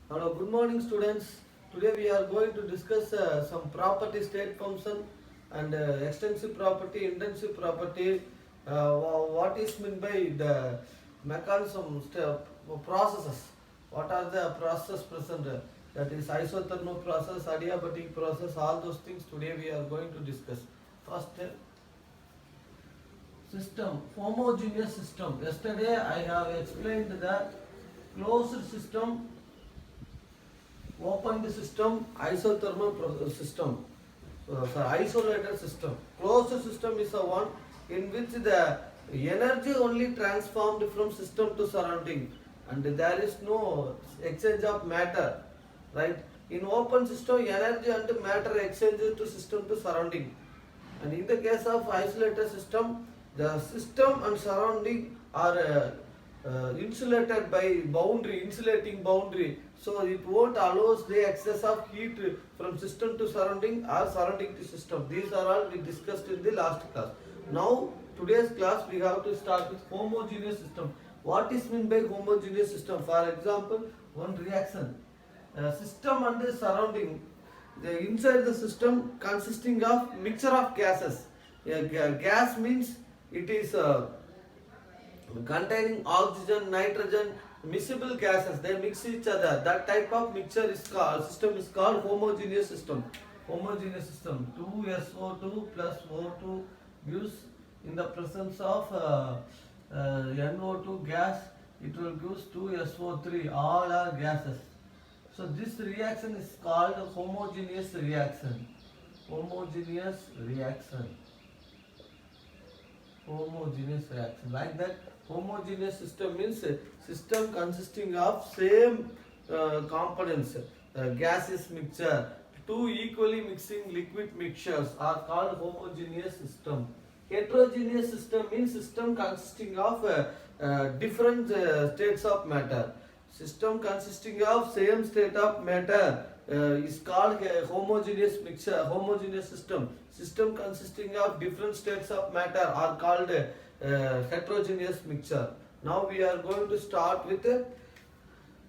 Hello, good morning students. Today we are going to discuss some property state function and extensive property, intensive property. What is meant by the mechanism processes? What are the processes present? That is isothermal process, adiabatic process, all those things today we are going to discuss. First, system, homogeneous system. Yesterday I have explained that closed system, opened system, isothermal system, isolated system. Closed system is the one in which the energy only transformed from system to surrounding and there is no exchange of matter, right? In open system, energy and matter exchange to system to surrounding. And in the case of isolated system, the system and surrounding are insulated by boundary, insulating boundary. So it won't allows the excess of heat from system to surrounding or surrounding to system. These are all we discussed in the last class. Now today's class we have to start with homogeneous system. What is meant by homogeneous system? For example, one reaction. System and the surrounding, the inside the system consisting of mixture of gases. Gas means it is containing oxygen, nitrogen, miscible gases. They mix each other. That type of mixture is called system is called homogeneous system. Homogeneous system. 2SO2 plus O2 gives in the presence of NO2 gas. It will give 2SO3. All are gases. So this reaction is called homogeneous reaction. Homogeneous reaction. Homogeneous reaction. Like that, homogeneous system means system consisting of same components. Gaseous mixture. Two equally mixing liquid mixtures are called homogeneous system. Heterogeneous system means system consisting of different states of matter. System consisting of same state of matter is called homogeneous mixture, homogeneous system. System consisting of different states of matter are called heterogeneous mixture. Now we are going to start with a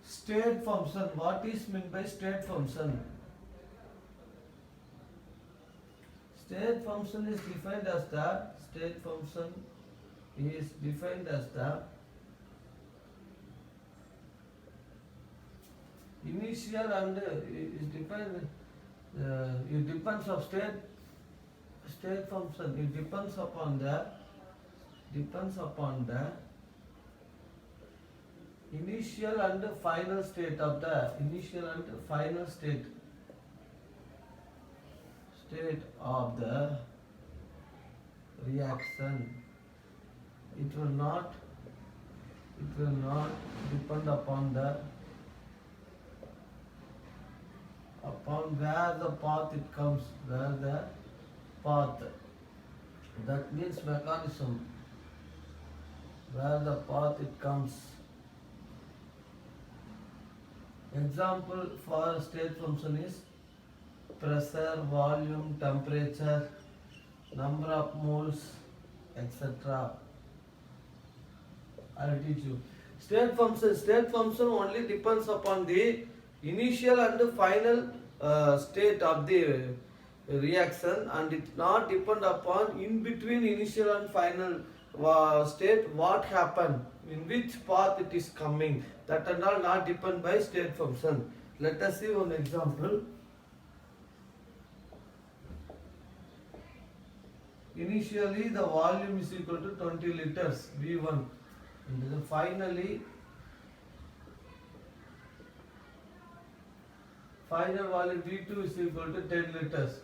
state function. What is meant by state function? State function is defined as the initial and is defined it depends of state function. It depends upon the initial and final state of the reaction. It will not depend upon where the path it comes, that means mechanism, where the path it comes. Example for state function is pressure, volume, temperature, number of moles, etc. Altitude. State function only depends upon the initial and final state of the reaction, and it not depend upon in between initial and final state what happened, in which path it is coming. That and all not depend by state function. Let us see one example. Initially the volume is equal to 20 liters V1, and then finally final volume V2 is equal to 10 liters.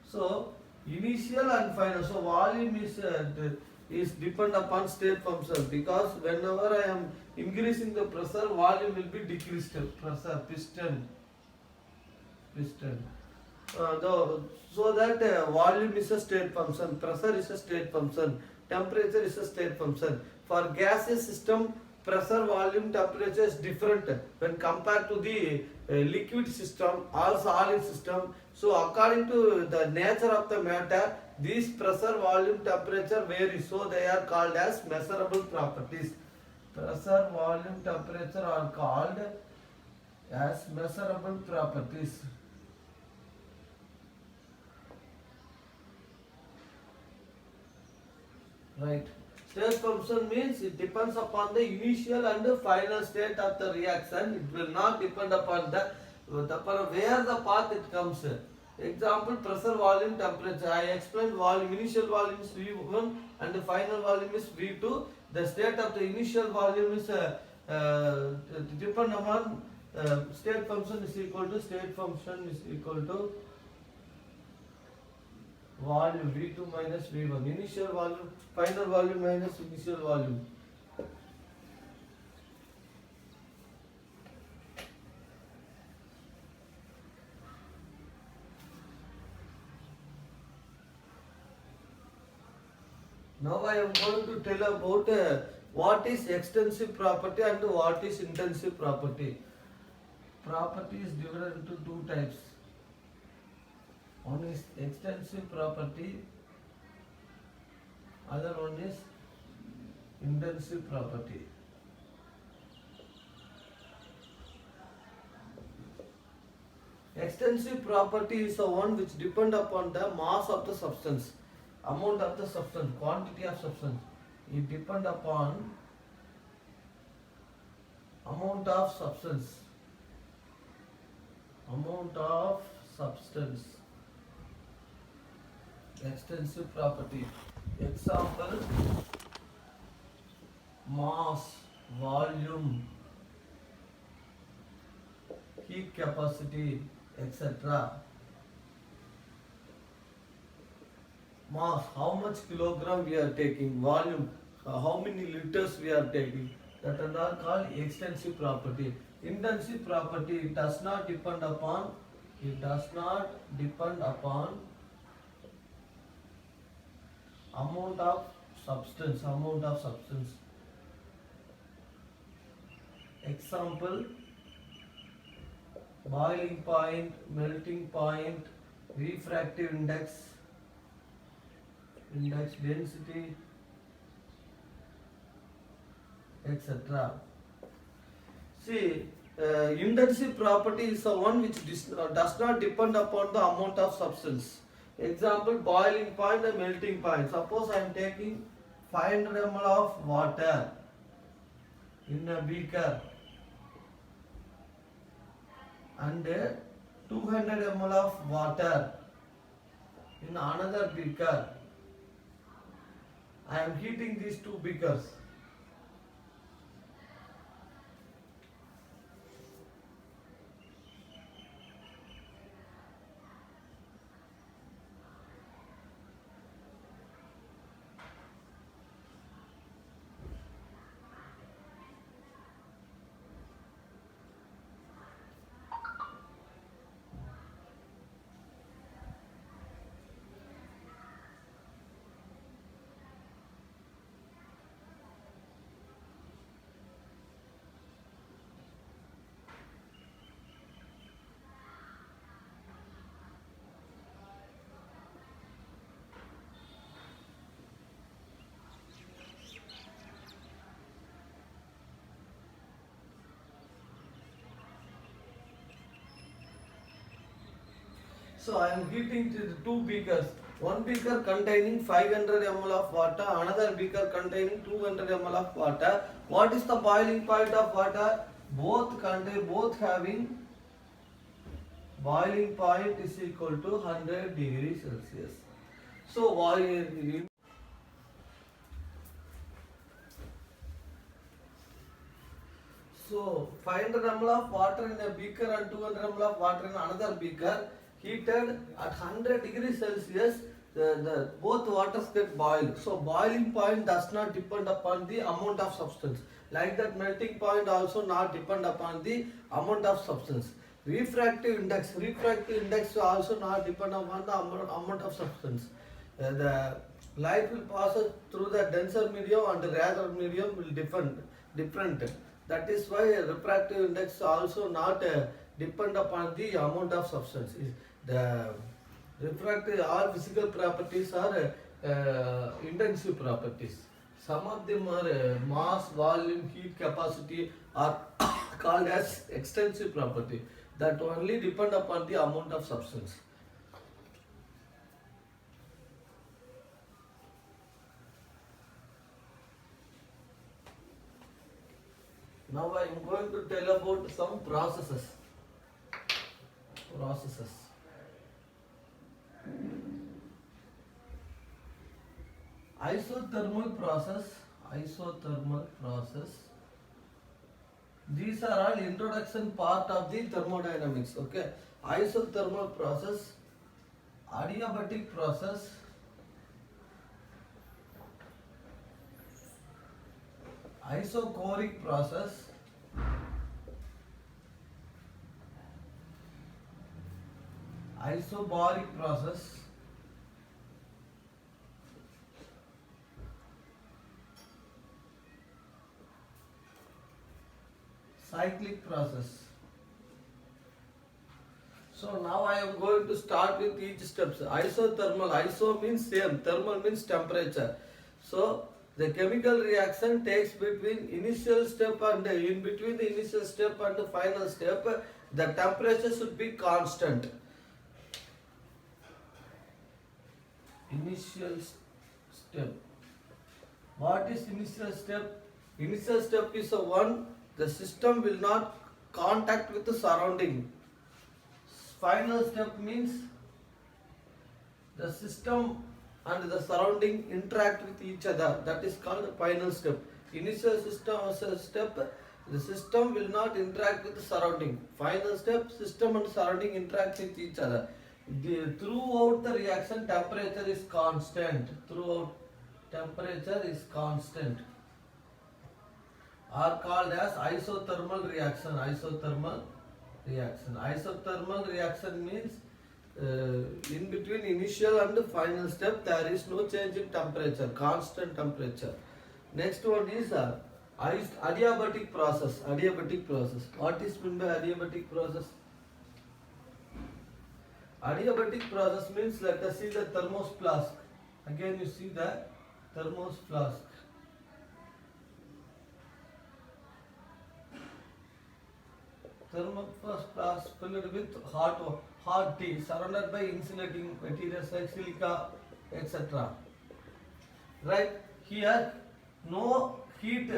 So initial and final. So volume is depend upon state function, because whenever I am increasing the pressure, volume will be decreased. Pressure, piston. So that volume is a state function, pressure is a state function, temperature is a state function. For gaseous system, pressure, volume, temperature is different when compared to the liquid system or solid system. So according to the nature of the matter, these pressure, volume, temperature vary. So they are called as measurable properties. Pressure, volume, temperature are called as measurable properties. Right. State function means it depends upon the initial and the final state of the reaction. It will not depend upon upon where the path it comes. Example, pressure, volume, temperature. I explained volume. Initial volume is V1 and the final volume is V2. The state of the initial volume is depend upon state function is equal to volume V2 minus V1. Initial volume, final volume minus initial volume. Now I am going to tell about what is extensive property and what is intensive property. Property is divided into two types. One is extensive property, other one is intensive property. Extensive property is the one which depend upon the mass of the substance, amount of the substance, quantity of substance. It depend upon amount of substance. Extensive property. Example, mass, volume, heat capacity, etc. Mass, how much kilogram we are taking, volume, how many liters we are taking, that are all called extensive property. Intensive property, it does not depend upon amount of substance. Example, boiling point, melting point, refractive index, density, etc. See, intensive property is the one which does not depend upon the amount of substance. Example, boiling point and melting point. Suppose I am taking 500 ml of water in a beaker and 200 ml of water in another beaker. I am heating these two beakers. So I am heating the two beakers. One beaker containing 500 ml of water, another beaker containing 200 ml of water. What is the boiling point of water? Both having boiling point is equal to 100 degrees Celsius. So So 500 ml of water in a beaker and 200 ml of water in another beaker, heated at 100 degrees Celsius, both waters get boiled. So boiling point does not depend upon the amount of substance. Like that, melting point also not depend upon the amount of substance. Refractive index also not depend upon the amount of substance. The light will pass through the denser medium and the rarer medium will different. That is why refractive index also not depend upon the amount of substance. The refractive, all physical properties are intensive properties. Some of them are mass, volume, heat capacity, or called as extensive property that only depend upon the amount of substance. Now I am going to tell about some processes. Isothermal process. These are all introduction part of the thermodynamics. Okay, isothermal process, adiabatic process, isochoric process, isobaric process, cyclic process. So now I am going to start with each steps. Isothermal, iso means same, thermal means temperature. So the chemical reaction takes between initial step and in between the initial step and the final step, the temperature should be constant. Initial step. What is initial step? Initial step is a one, the system will not contact with the surrounding. Final step means the system and the surrounding interact with each other. That is called the final step. Initial step, the system will not interact with the surrounding. Final step, system and surrounding interact with each other. Throughout the reaction, temperature is constant. Throughout, temperature is constant. Are called as isothermal reaction. Isothermal reaction means in between initial and final step there is no change in temperature, constant temperature. Next one is adiabatic process. What is meant by adiabatic process? Adiabatic process means, let us see the thermos flask. Again you see the thermos flask. Thermos flask filled with hot tea surrounded by insulating materials like silica, etc. Right? Here no heat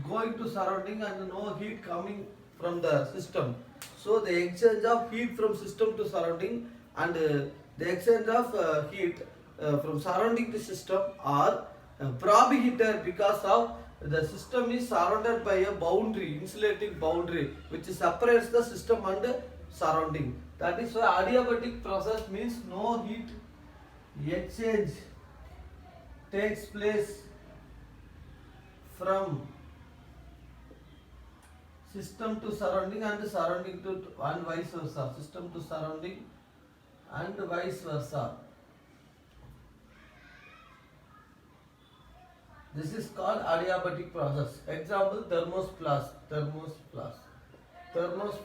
going to surrounding and no heat coming from the system. So the exchange of heat from system to surrounding and the exchange of heat from surrounding the system are prohibited because of the system is surrounded by a boundary, insulating boundary, which separates the system and surrounding. That is why adiabatic process means no heat exchange takes place from system to surrounding and surrounding to and vice versa. System to surrounding and vice versa. This is called adiabatic process. Example, thermos flask. Thermos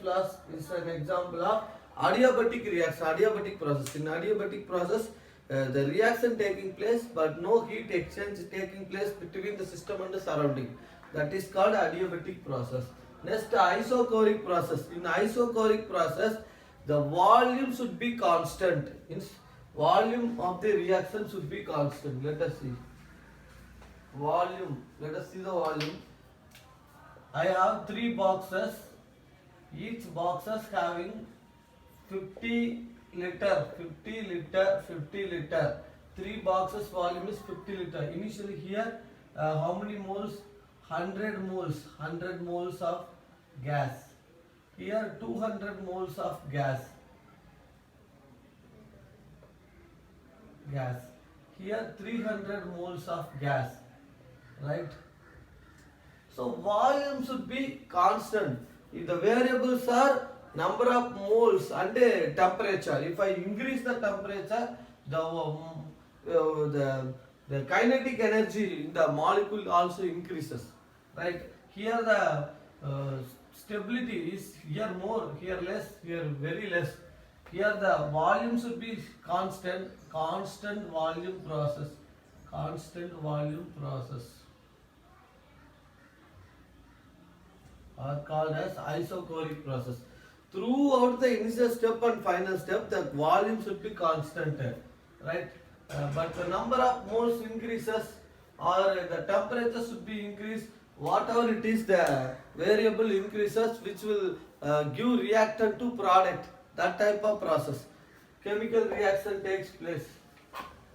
flask is an example of adiabatic reaction, adiabatic process. In adiabatic process, the reaction taking place but no heat exchange taking place between the system and the surrounding. That is called adiabatic process. Next, isochoric process. In isochoric process, the volume should be constant. Volume of the reaction should be constant. Let us see. Volume. Let us see the volume. I have 3 boxes. Each boxes having 50 liter. 3 boxes volume is 50 liter. Initially here, how many moles? 100 moles of gas. Here 200 moles of gas. Here 300 moles of gas. Right? So volume should be constant. If the variables are number of moles and temperature. If I increase the temperature, the kinetic energy in the molecule also increases. Right? Here the stability is here more, here less, here very less. Here the volume should be constant volume process. are called as isochoric process. Throughout the initial step and final step, the volume should be constant, right? But the number of moles increases or the temperature should be increased. Whatever it is, the variable increases, which will give reactant to product. That type of process, chemical reaction takes place.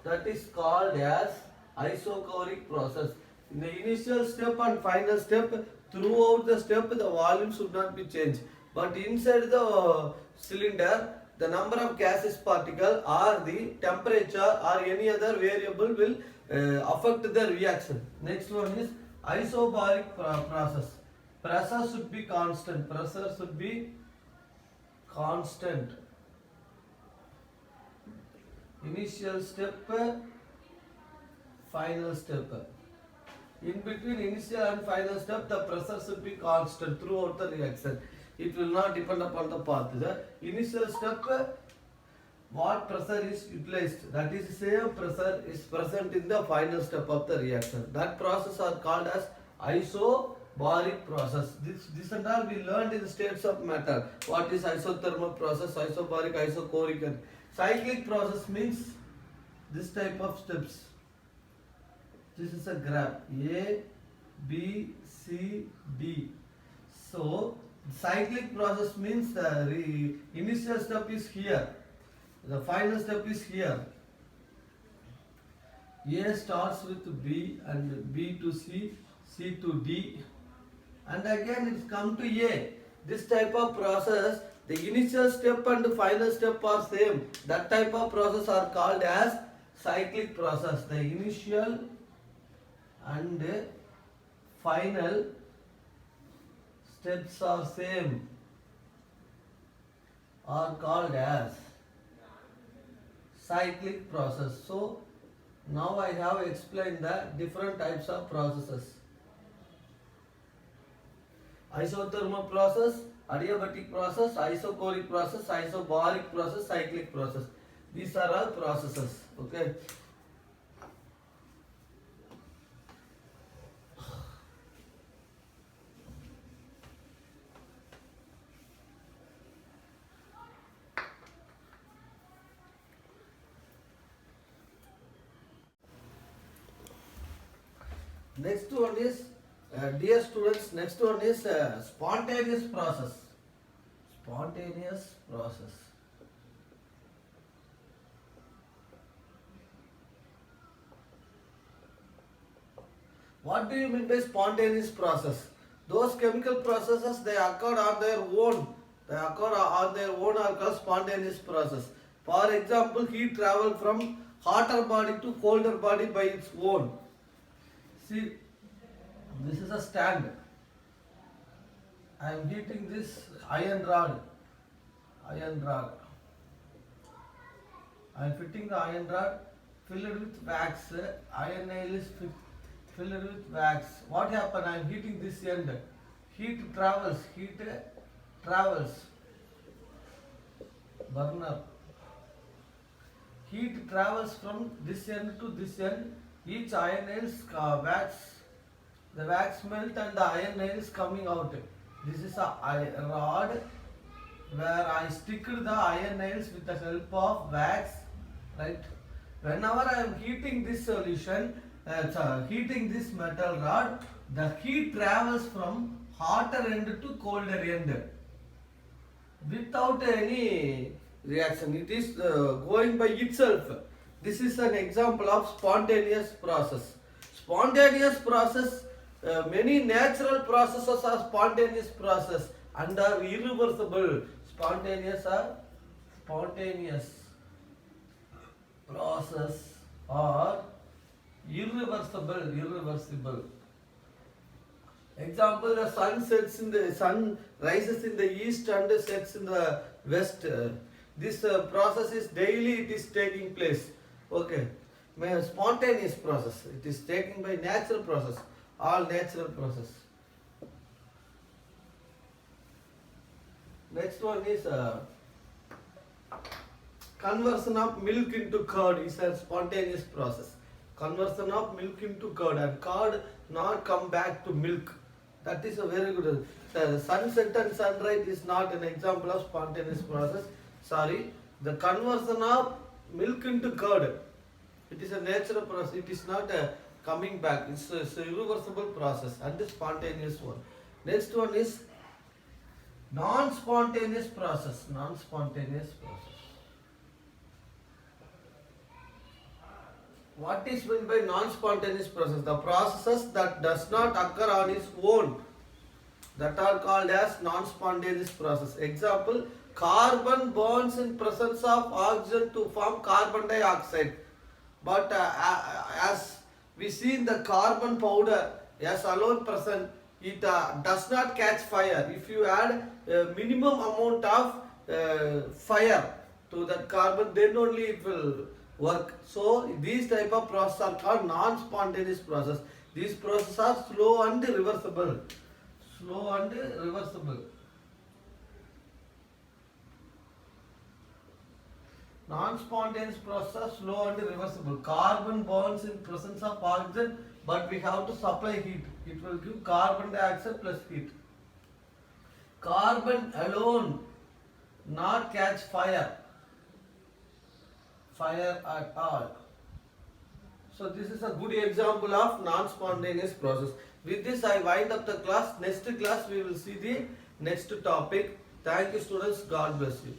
That is called as isochoric process. In the initial step and final step, throughout the step, the volume should not be changed. But inside the cylinder, the number of gaseous particle or the temperature or any other variable will affect the reaction. Next one is isobaric process. Pressure should be constant. Pressure should be constant. Initial step, final step. In between initial and final step, the pressure should be constant throughout the reaction. It will not depend upon the path. The initial step, what pressure is utilized, that is same pressure is present in the final step of the reaction. That process are called as isobaric process. This and all we learned in the states of matter. What is isothermal process, isobaric, isochoric, and cyclic process means this type of steps. This is a graph A, B, C, D. So cyclic process means the initial step is here, the final step is here. A starts with B and B to C, C to D, and again it's come to A. This type of process, the initial step and the final step are same. That type of process are called as cyclic process. The initial and final steps are same, are called as cyclic process. So now I have explained the different types of processes. Isothermal process, adiabatic process, isochoric process, isobaric process, cyclic process. These are all processes. Okay. Next one is, dear students, next one is spontaneous process. Spontaneous process. What do you mean by spontaneous process? Those chemical processes, they occur on their own. They occur on their own are called spontaneous process. For example, heat travel from hotter body to colder body by its own. See, this is a stand. I am heating this iron rod. I am fitting the iron rod filled with wax. Iron nail is filled with wax. What happened? I am heating this end. Heat travels. Burner. Heat travels from this end to this end. Each iron nails wax. The wax melt and the iron nail is coming out. This is a rod where I stick the iron nails with the help of wax, right? Whenever I am heating this solution, heating this metal rod, the heat travels from hotter end to colder end without any reaction. It is going by itself. This is an example of spontaneous process. Spontaneous process, many natural processes are spontaneous process and are irreversible. Spontaneous process are irreversible. Example, the sun rises in the east and sets in the west. This process is daily, it is taking place. Okay, spontaneous process, it is taken by natural process, all natural process. Next one is conversion of milk into curd is a spontaneous process. Conversion of milk into curd, and curd not come back to milk. That is a very good. The sunset and sunrise is not an example of spontaneous process. Sorry, the conversion of milk into curd. It is a natural process. It is not a coming back. It's a irreversible process and the spontaneous one. Next one is non-spontaneous process. Non-spontaneous process. What is meant by non-spontaneous process? The processes that does not occur on its own, that are called as non-spontaneous process. Example, carbon bonds in presence of oxygen to form carbon dioxide. But as we see in the carbon powder, as alone present, it does not catch fire. If you add a minimum amount of fire to that carbon, then only it will work. So these type of processes are called non-spontaneous process. These processes are slow and reversible. Slow and reversible. Non-spontaneous process, slow and reversible. Carbon bonds in presence of oxygen, but we have to supply heat. It will give carbon dioxide plus heat. Carbon alone not catch fire at all. So this is a good example of non-spontaneous process. With this I wind up the class. Next class we will see the next topic. Thank you students. God bless you.